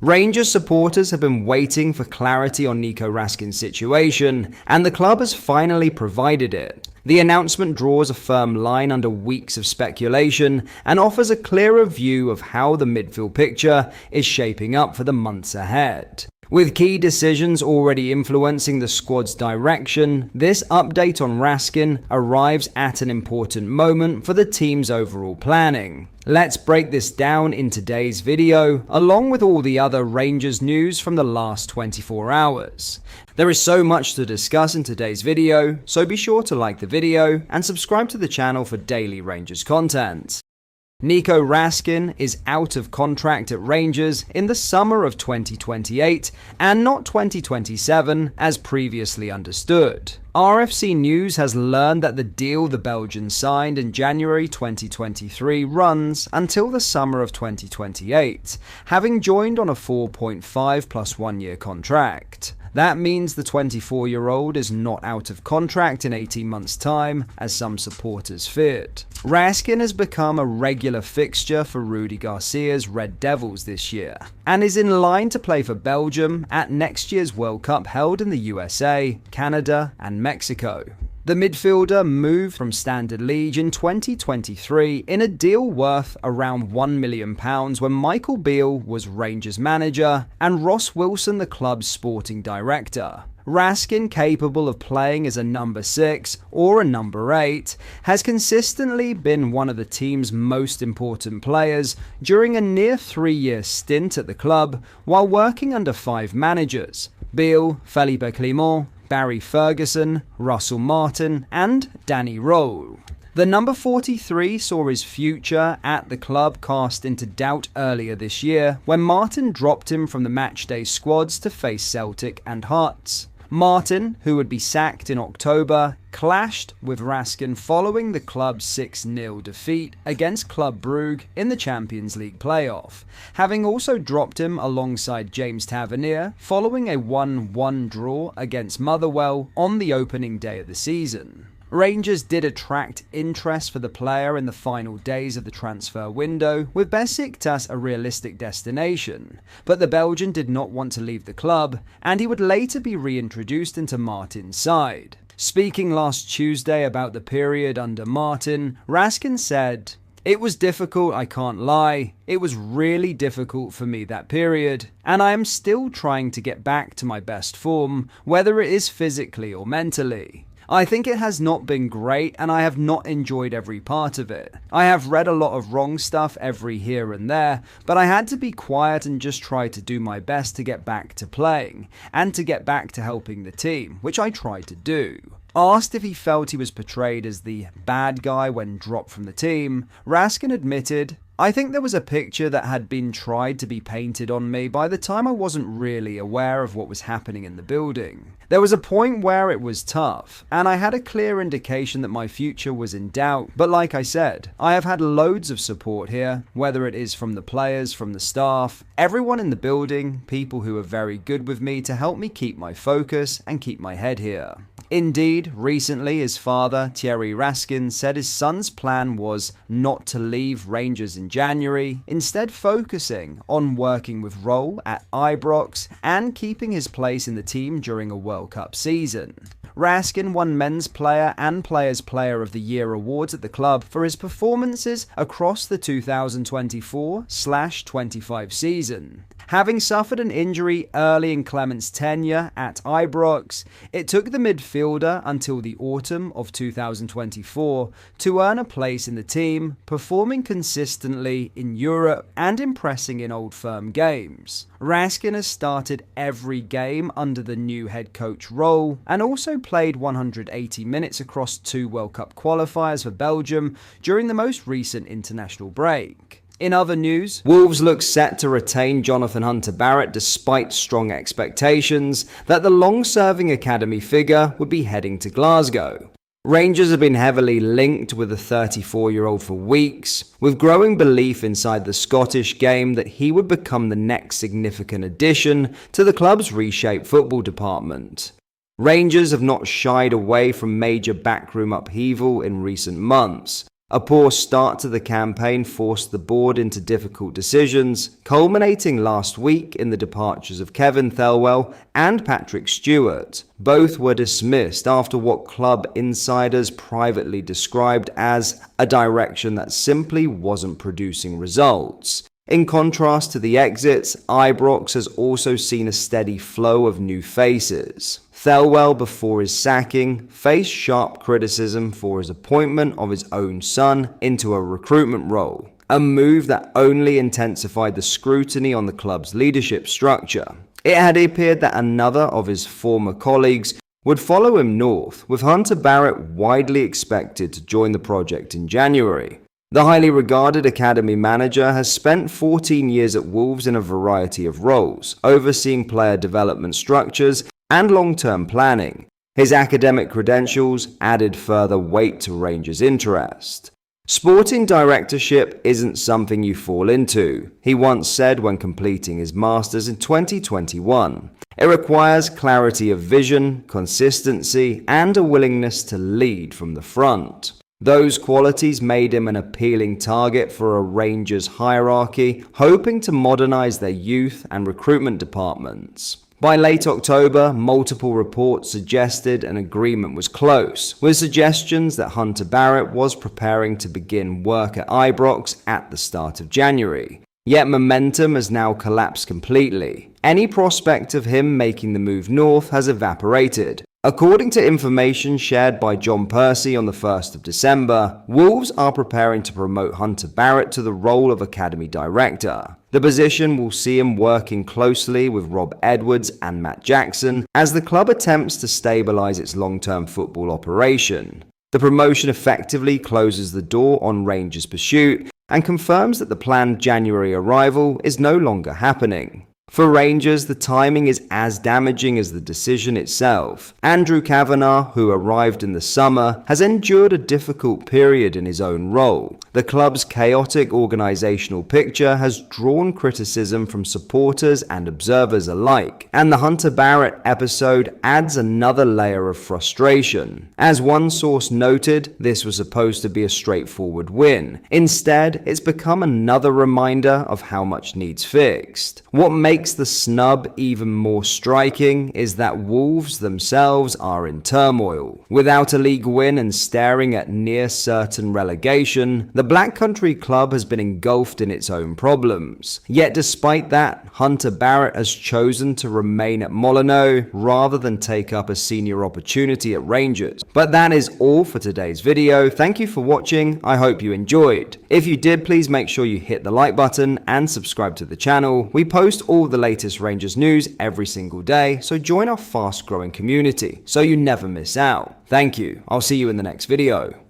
Rangers supporters have been waiting for clarity on Nico Raskin's situation, and the club has finally provided it. The announcement draws a firm line under weeks of speculation and offers a clearer view of how the midfield picture is shaping up for the months ahead. With key decisions already influencing the squad's direction, this update on Raskin arrives at an important moment for the team's overall planning. Let's break this down in today's video, along with all the other Rangers news from the last 24 hours. There is so much to discuss in today's video, so be sure to like the video and subscribe to the channel for daily Rangers content. Nico Raskin is out of contract at Rangers in the summer of 2028 and not 2027 as previously understood. RFC News has learned that the deal the Belgian signed in January 2023 runs until the summer of 2028, having joined on a 4.5 plus 1 year contract. That means the 24-year-old is not out of contract in 18 months' time, as some supporters feared. Raskin has become a regular fixture for Rudy Garcia's Red Devils this year, and is in line to play for Belgium at next year's World Cup held in the USA, Canada, and Mexico. The midfielder moved from Standard Liège in 2023 in a deal worth around £1 million when Michael Beale was Rangers manager and Ross Wilson the club's sporting director. Raskin, capable of playing as a number 6 or a number 8, has consistently been one of the team's most important players during a near 3-year stint at the club while working under 5 managers: Beale, Felipe Clement, Barry Ferguson, Russell Martin, and Danny Rowe. The number 43 saw his future at the club cast into doubt earlier this year when Martin dropped him from the matchday squads to face Celtic and Hearts. Martin, who would be sacked in October, clashed with Raskin following the club's 6-0 defeat against Club Brugge in the Champions League playoff, having also dropped him alongside James Tavernier following a 1-1 draw against Motherwell on the opening day of the season. Rangers did attract interest for the player in the final days of the transfer window, with Besiktas a realistic destination, but the Belgian did not want to leave the club, and he would later be reintroduced into Martin's side. Speaking last Tuesday about the period under Martin, Raskin said, "It was difficult, I can't lie. It was really difficult for me that period, and I am still trying to get back to my best form, whether it is physically or mentally. I think it has not been great, and I have not enjoyed every part of it. I have read a lot of wrong stuff every here and there, but I had to be quiet and just try to do my best to get back to playing, and to get back to helping the team, which I tried to do." Asked if he felt he was portrayed as the bad guy when dropped from the team, Raskin admitted, "I think there was a picture that had been tried to be painted on me by the time I wasn't really aware of what was happening in the building. There was a point where it was tough, and I had a clear indication that my future was in doubt, but like I said, I have had loads of support here, whether it is from the players, from the staff, everyone in the building, people who are very good with me to help me keep my focus and keep my head here." Indeed, recently his father, Thierry Raskin, said his son's plan was not to leave Rangers in January, instead focusing on working with Roll at Ibrox and keeping his place in the team during a World Cup season. Raskin won Men's Player and Players Player of the Year awards at the club for his performances across the 2024/25 season. Having suffered an injury early in Clement's tenure at Ibrox, it took the midfielder until the autumn of 2024 to earn a place in the team, performing consistently in Europe and impressing in Old Firm games. Raskin has started every game under the new head coach role and also played 180 minutes across 2 World Cup qualifiers for Belgium during the most recent international break. In other news, Wolves look set to retain Jonathan Hunter-Barrett despite strong expectations that the long-serving academy figure would be heading to Glasgow. Rangers have been heavily linked with the 34-year-old for weeks, with growing belief inside the Scottish game that he would become the next significant addition to the club's reshaped football department. Rangers have not shied away from major backroom upheaval in recent months, A poor start to the campaign forced the board into difficult decisions, culminating last week in the departures of Kevin Thelwell and Patrick Stewart. Both were dismissed after what club insiders privately described as a direction that simply wasn't producing results. In contrast to the exits, Ibrox has also seen a steady flow of new faces. Thelwell, before his sacking, faced sharp criticism for his appointment of his own son into a recruitment role, a move that only intensified the scrutiny on the club's leadership structure. It had appeared that another of his former colleagues would follow him north, with Hunter Barrett widely expected to join the project in January. The highly regarded academy manager has spent 14 years at Wolves in a variety of roles, overseeing player development structures and long-term planning. His academic credentials added further weight to Rangers' interest. Sporting directorship isn't something you fall into, he once said when completing his Masters in 2021. It requires clarity of vision, consistency, and a willingness to lead from the front. Those qualities made him an appealing target for a Rangers hierarchy, hoping to modernize their youth and recruitment departments. By late October, multiple reports suggested an agreement was close, with suggestions that Hunter Barrett was preparing to begin work at Ibrox at the start of January. Yet momentum has now collapsed completely. Any prospect of him making the move north has evaporated. According to information shared by John Percy on the 1st of December, Wolves are preparing to promote Hunter Barrett to the role of Academy Director. The position will see him working closely with Rob Edwards and Matt Jackson as the club attempts to stabilise its long-term football operation. The promotion effectively closes the door on Rangers' pursuit and confirms that the planned January arrival is no longer happening. For Rangers, the timing is as damaging as the decision itself. Andrew Kavanagh, who arrived in the summer, has endured a difficult period in his own role. The club's chaotic organisational picture has drawn criticism from supporters and observers alike, and the Hunter Barrett episode adds another layer of frustration. As one source noted, this was supposed to be a straightforward win. Instead, it's become another reminder of how much needs fixed. What makes the snub even more striking is that Wolves themselves are in turmoil. Without a league win and staring at near certain relegation, the Black Country club has been engulfed in its own problems. Yet despite that, Hunter Barrett has chosen to remain at Molyneux rather than take up a senior opportunity at Rangers. But that is all for today's video. Thank you for watching. I hope you enjoyed. If you did, please make sure you hit the like button and subscribe to the channel. We post all the latest Rangers news every single day, so join our fast growing community so you never miss out. Thank you. I'll see you in the next video.